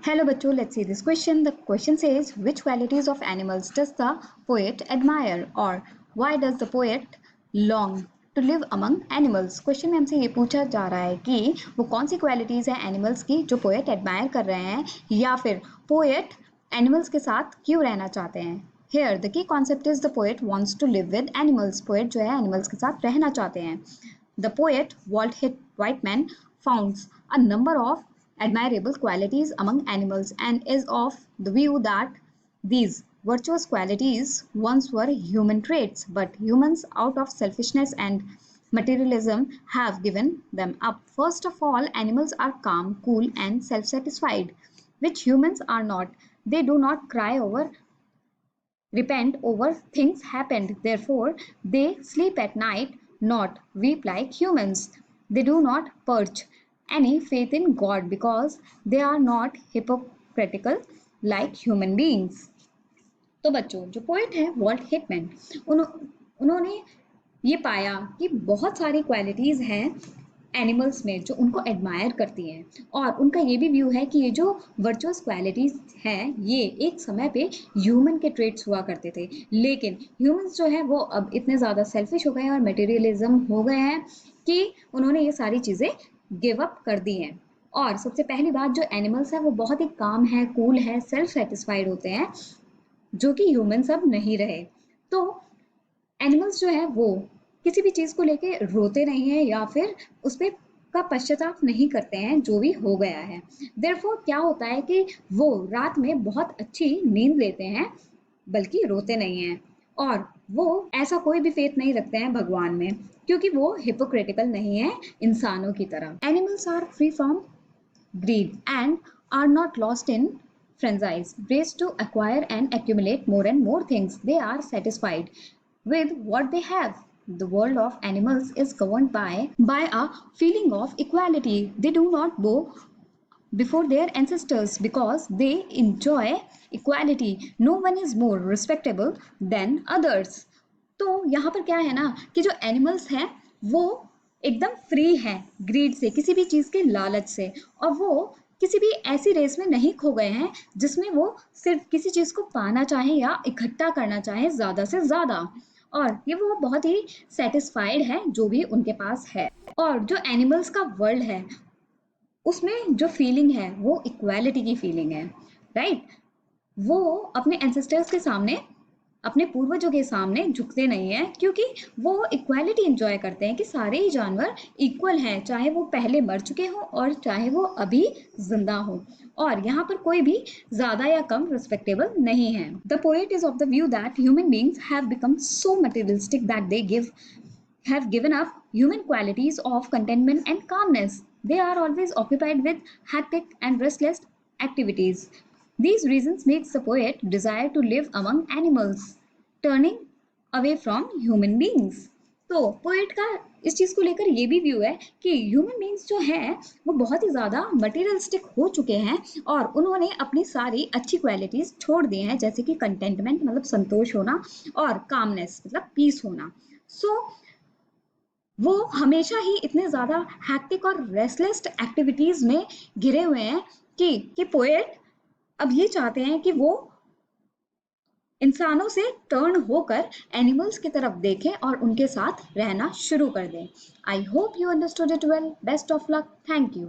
Hello बच्चों, let's see this question. The question says, which qualities of animals does the poet admire, or why does the poet long to live among animals? Question में हमसे ये पूछा जा रहा है कि वो कौन सी क्वालिटीज है एनिमल्स की जो पोएट एडमायर कर रहे हैं, या फिर पोएट एनिमल्स के साथ क्यों रहना चाहते हैं. Here the key concept is the poet wants to live with animals. Poet जो है एनिमल्स के साथ रहना चाहते हैं. The poet Walt Whitman founds a number of admirable qualities among animals and is of the view that these virtuous qualities once were human traits, but humans, out of selfishness and materialism, have given them up. First of all, animals are calm, cool, and self satisfied, which humans are not. They do not cry over repent over things happened. Therefore, they sleep at night, not weep like humans. They do not purge any faith in God because they are not hypocritical like human beings. तो बच्चों, जो poet है vault hitman, उन्होंने ये पाया कि बहुत सारी क्वालिटीज हैं एनिमल्स में जो उनको एडमायर करती हैं, और उनका ये भी व्यू है कि ये जो वर्चुअस क्वालिटीज हैं ये एक समय पे ह्यूमन के ट्रेट्स हुआ करते थे, लेकिन ह्यूमंस जो है वो अब इतने ज़्यादा सेल्फिश हो गए हैं और मटेरियलिज्म हो गए हैं कि उन्होंने ये सारी चीज़ें गिव अप कर दी हैं. और सबसे पहली बात, जो एनिमल्स है वो बहुत ही काम है, कूल है, सेल्फ सेटिस्फाइड होते हैं, जो कि ह्यूमंस अब नहीं रहे. तो एनिमल्स जो है वो किसी भी चीज़ को लेके रोते नहीं है या फिर उस पर का पश्चाताप नहीं करते हैं जो भी हो गया है. देयरफॉर क्या होता है कि वो रात में बहुत अच्छी नींद लेते हैं, बल्कि रोते नहीं हैं. और वो ऐसा कोई भी फेथ नहीं रखते हैं भगवान में, क्योंकि वो हिपोक्रिटिकल नहीं है इंसानों की तरह. Animals are free from greed and are not lost in frenzies, raised to acquire and accumulate more and more things. They are satisfied with what they have. The world of animals is governed by a feeling of equality. They do not bow before their ancestors because they enjoy equality. No one is more respectable than others. तो यहाँ पर क्या है ना कि जो animals हैं वो एकदम फ्री है ग्रीड से, किसी भी चीज़ के लालच से, और वो किसी भी ऐसी रेस में नहीं खो गए हैं जिसमें वो सिर्फ किसी चीज़ को पाना चाहे या इकट्ठा करना चाहे ज़्यादा से ज़्यादा. और ये वो बहुत ही सेटिस्फाइड है जो भी उनके पास है. और जो एनिमल्स का वर्ल्ड है उसमें जो फीलिंग है वो इक्वालिटी की फीलिंग है, राइट. वो अपने एंसेस्टर्स के सामने, अपने पूर्वजों के सामने झुकते नहीं हैं, क्योंकि वो इक्वालिटी एंजॉय करते हैं कि सारे ही जानवर इक्वल हैं, चाहे वो पहले मर चुके हों और चाहे वो अभी जिंदा हो, और यहाँ पर कोई भी ज्यादा या कम रिस्पेक्टेबल नहीं है. The poet is of the view that human beings have become so materialistic that they have given up human qualities of contentment and calmness. They are always occupied with hectic and restless activities. These reasons make the poet desire to live among animals, turning away from human beings. तो poet का इस चीज को लेकर ये भी view है कि ह्यूमन बींग्स जो हैं वो बहुत ही ज्यादा मटेरियलिस्टिक हो चुके हैं और उन्होंने अपनी सारी अच्छी क्वालिटीज छोड़ दी हैं, जैसे कि कंटेंटमेंट मतलब संतोष होना और कामनेस मतलब पीस होना. सो वो हमेशा ही इतने ज़्यादा हैक्टिक और रेस्टलेस एक्टिविटीज़ में घिरे हुए हैं कि पोएट अब ये चाहते हैं कि वो इंसानों से टर्न होकर एनिमल्स की तरफ देखें और उनके साथ रहना शुरू कर दें. I hope you understood it well. Best of luck. Thank you.